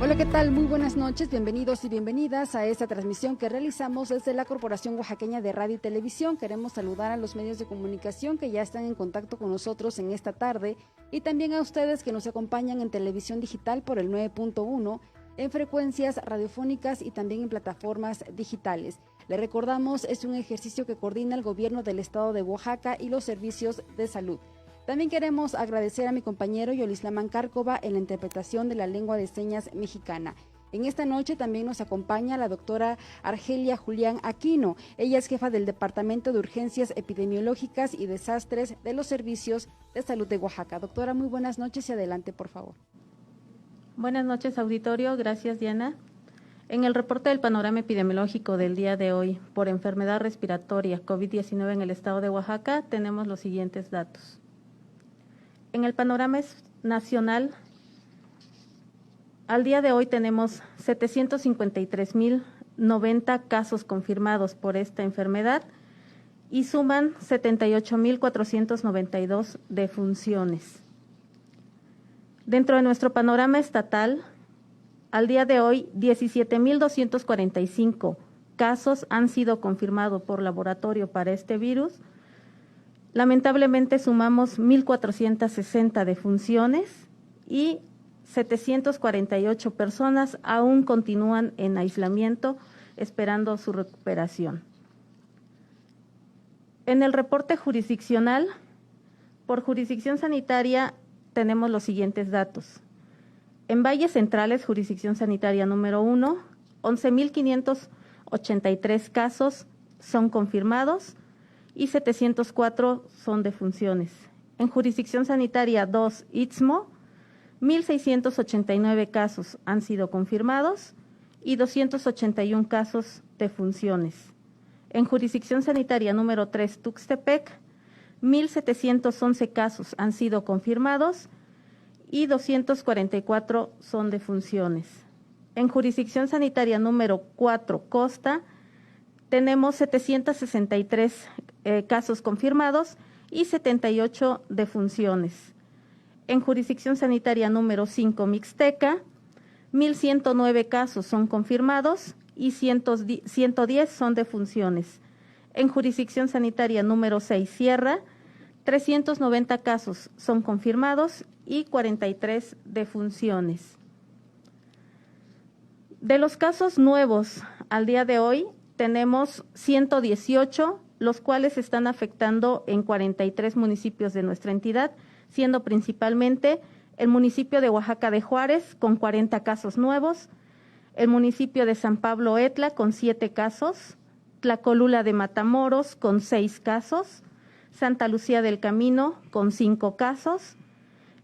Hola, ¿qué tal? Muy buenas noches, bienvenidos y bienvenidas a esta transmisión que realizamos desde la Corporación Oaxaqueña de Radio y Televisión. Queremos saludar a los medios de comunicación que ya están en contacto con nosotros en esta tarde y también a ustedes que nos acompañan en televisión digital por el 9.1, en frecuencias radiofónicas y también en plataformas digitales. Le recordamos, es un ejercicio que coordina el gobierno del estado de Oaxaca y los servicios de salud. También queremos agradecer a mi compañero Yolislamán Cárcova en la interpretación de la lengua de señas mexicana. En esta noche también nos acompaña la doctora Argelia Julián Aquino. Ella es jefa del Departamento de Urgencias Epidemiológicas y Desastres de los Servicios de Salud de Oaxaca. Doctora, muy buenas noches y adelante, por favor. Buenas noches, auditorio. Gracias, Diana. En el reporte del panorama epidemiológico del día de hoy por enfermedad respiratoria COVID-19 en el estado de Oaxaca, tenemos los siguientes datos. En el panorama nacional, al día de hoy tenemos 753.090 casos confirmados por esta enfermedad y suman 78.492 defunciones. Dentro de nuestro panorama estatal, al día de hoy, 17.245 casos han sido confirmados por laboratorio para este virus. Lamentablemente sumamos 1.460 defunciones y 748 personas aún continúan en aislamiento esperando su recuperación. En el reporte jurisdiccional, por jurisdicción sanitaria, tenemos los siguientes datos. En Valles Centrales, jurisdicción sanitaria número 1, 11.583 casos son confirmados y 704 son defunciones. En jurisdicción sanitaria 2, Istmo, 1.689 casos han sido confirmados y 281 casos defunciones. En jurisdicción sanitaria número 3, Tuxtepec, 1.711 casos han sido confirmados y 244 son defunciones. En jurisdicción sanitaria número 4, Costa, tenemos 763 casos confirmados y 78 defunciones. En jurisdicción sanitaria número 5, Mixteca, 1.109 casos son confirmados y 110 son defunciones. En jurisdicción sanitaria número 6, Sierra, 390 casos son confirmados y 43 defunciones. De los casos nuevos al día de hoy, tenemos 118, los cuales están afectando en 43 municipios de nuestra entidad, siendo principalmente el municipio de Oaxaca de Juárez con 40 casos nuevos, el municipio de San Pablo Etla con 7 casos, Tlacolula de Matamoros con 6 casos, Santa Lucía del Camino con 5 casos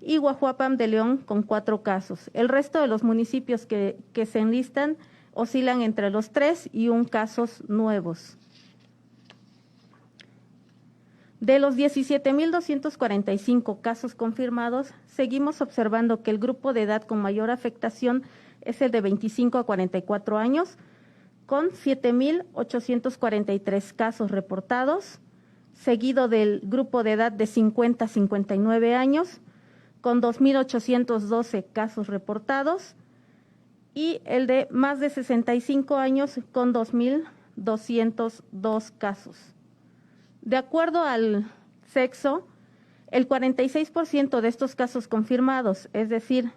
y Guajuapan de León con 4 casos. El resto de los municipios que se enlistan oscilan entre los 3 y 1 casos nuevos. De los 17.245 casos confirmados, seguimos observando que el grupo de edad con mayor afectación es el de 25 a 44 años, con 7.843 casos reportados, seguido del grupo de edad de 50 a 59 años, con 2.812 casos reportados, y el de más de 65 años con 2.202 casos. De acuerdo al sexo, el 46% de estos casos confirmados, es decir,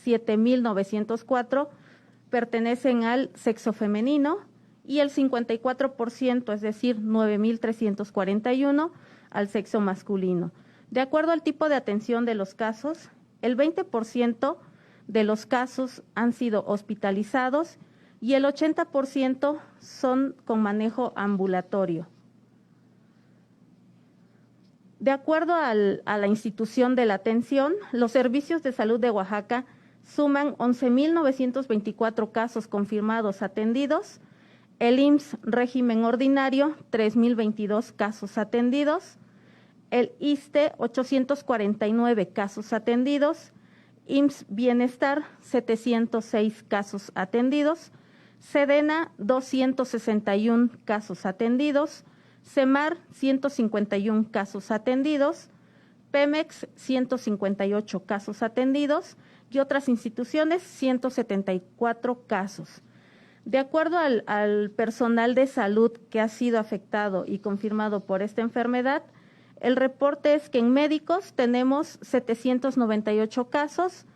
7.904, pertenecen al sexo femenino y el 54%, es decir, 9.341, al sexo masculino. De acuerdo al tipo de atención de los casos, el 20% de los casos han sido hospitalizados y el 80% son con manejo ambulatorio. De acuerdo a la institución de la atención, los servicios de salud de Oaxaca suman 11.924 casos confirmados atendidos, el IMSS régimen ordinario 3.022 casos atendidos, el ISSSTE 849 casos atendidos, IMSS Bienestar 706 casos atendidos, SEDENA 261 casos atendidos, CEMAR 151 casos atendidos, Pemex 158 casos atendidos y otras instituciones 174 casos. De acuerdo al personal de salud que ha sido afectado y confirmado por esta enfermedad, el reporte es que en médicos tenemos 798 casos,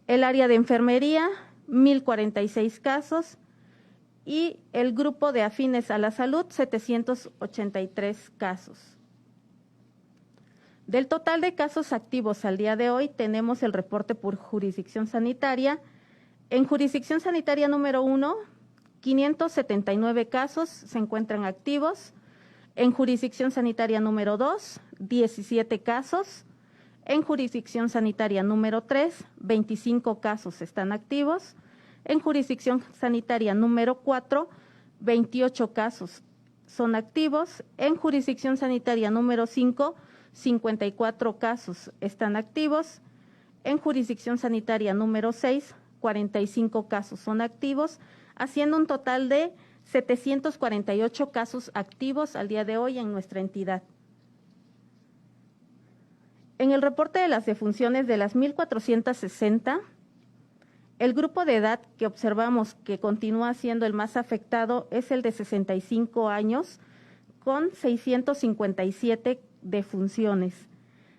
el área de enfermería 1,046 casos y el grupo de afines a la salud 783 casos. Del total de casos activos al día de hoy, tenemos el reporte por jurisdicción sanitaria. En jurisdicción sanitaria número 1, 579 casos se encuentran activos. En jurisdicción sanitaria número 2, 17 casos. En jurisdicción sanitaria número 3, 25 casos están activos. En jurisdicción sanitaria número 4, 28 casos son activos. En jurisdicción sanitaria número 5, 54 casos están activos. En jurisdicción sanitaria número 6, 45 casos son activos, haciendo un total de 748 casos activos al día de hoy en nuestra entidad. En el reporte de las defunciones de las 1,460, el grupo de edad que observamos que continúa siendo el más afectado es el de 65 años, con 657 defunciones,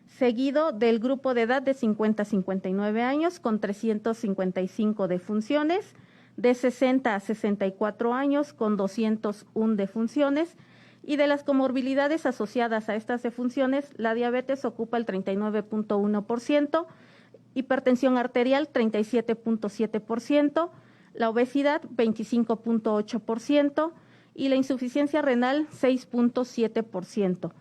seguido del grupo de edad de 50 a 59 años, con 355 defunciones, de 60 a 64 años, con 201 defunciones, y de las comorbilidades asociadas a estas defunciones, la diabetes ocupa el 39.1%, hipertensión arterial 37.7%, la obesidad 25.8% y la insuficiencia renal 6.7%.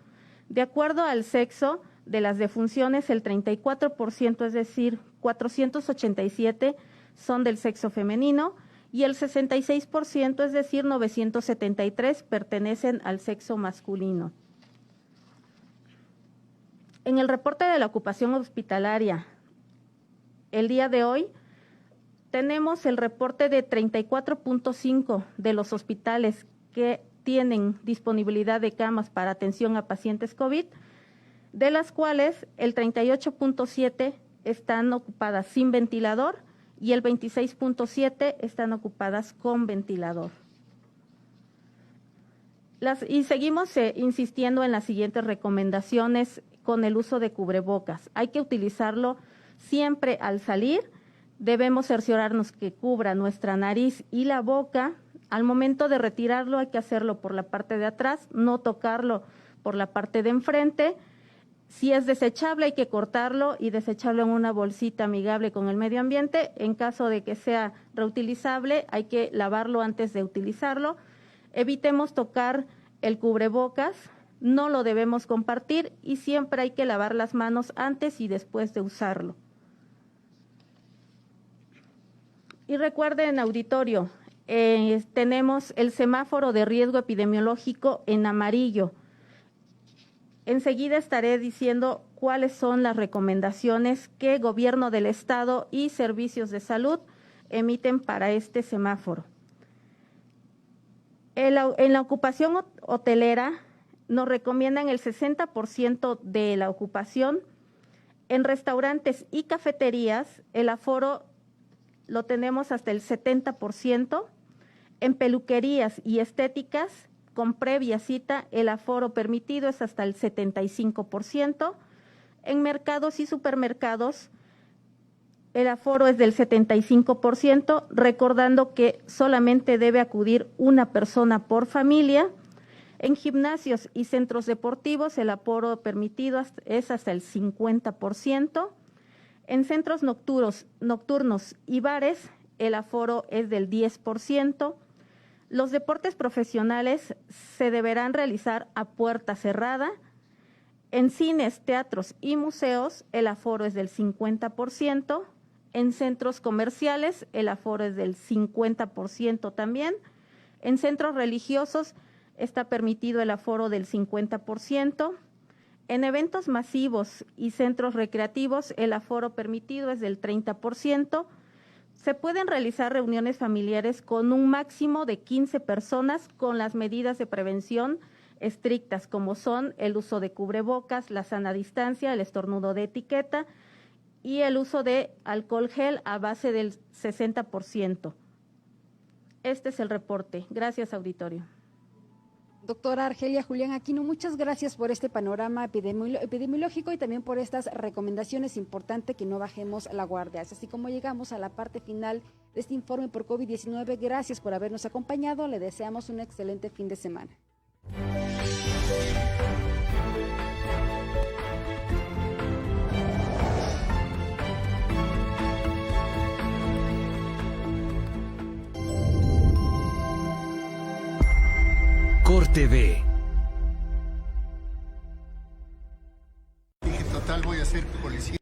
De acuerdo al sexo de las defunciones, el 34%, es decir, 487, son del sexo femenino y el 66%, es decir, 973, pertenecen al sexo masculino. En el reporte de la ocupación hospitalaria, el día de hoy, tenemos el reporte de 34.5 de los hospitales que tienen disponibilidad de camas para atención a pacientes COVID, de las cuales el 38.7 están ocupadas sin ventilador y el 26.7 están ocupadas con ventilador. Y seguimos insistiendo en las siguientes recomendaciones con el uso de cubrebocas. Hay que utilizarlo siempre al salir. Debemos cerciorarnos que cubra nuestra nariz y la boca. Al momento de retirarlo hay que hacerlo por la parte de atrás, no tocarlo por la parte de enfrente. Si es desechable hay que cortarlo y desecharlo en una bolsita amigable con el medio ambiente. En caso de que sea reutilizable hay que lavarlo antes de utilizarlo. Evitemos tocar el cubrebocas, no lo debemos compartir y siempre hay que lavar las manos antes y después de usarlo. Y recuerden, auditorio, tenemos el semáforo de riesgo epidemiológico en amarillo. Enseguida estaré diciendo cuáles son las recomendaciones que Gobierno del Estado y Servicios de Salud emiten para este semáforo. En la ocupación hotelera nos recomiendan el 60% de la ocupación. En restaurantes y cafeterías el aforo lo tenemos hasta el 70%. En peluquerías y estéticas con previa cita el aforo permitido es hasta el 75%. En mercados y supermercados el aforo es del 75%, recordando que solamente debe acudir una persona por familia. En gimnasios y centros deportivos el aforo permitido es hasta el 50%. En centros nocturnos y bares el aforo es del 10%. Los deportes profesionales se deberán realizar a puerta cerrada. En cines, teatros y museos el aforo es del 50%. En centros comerciales el aforo es del 50% también. En centros religiosos está permitido el aforo del 50%. En eventos masivos y centros recreativos el aforo permitido es del 30%. Se pueden realizar reuniones familiares con un máximo de 15 personas con las medidas de prevención estrictas, como son el uso de cubrebocas, la sana distancia, el estornudo de etiqueta y el uso de alcohol gel a base del 60%. Este es el reporte. Gracias, auditorio. Doctora Argelia Julián Aquino, muchas gracias por este panorama epidemiológico y también por estas recomendaciones. Importante que no bajemos la guardia. Así como llegamos a la parte final de este informe por COVID-19, gracias por habernos acompañado. Le deseamos un excelente fin de semana. Corte B. Dije, total, voy a ser policía.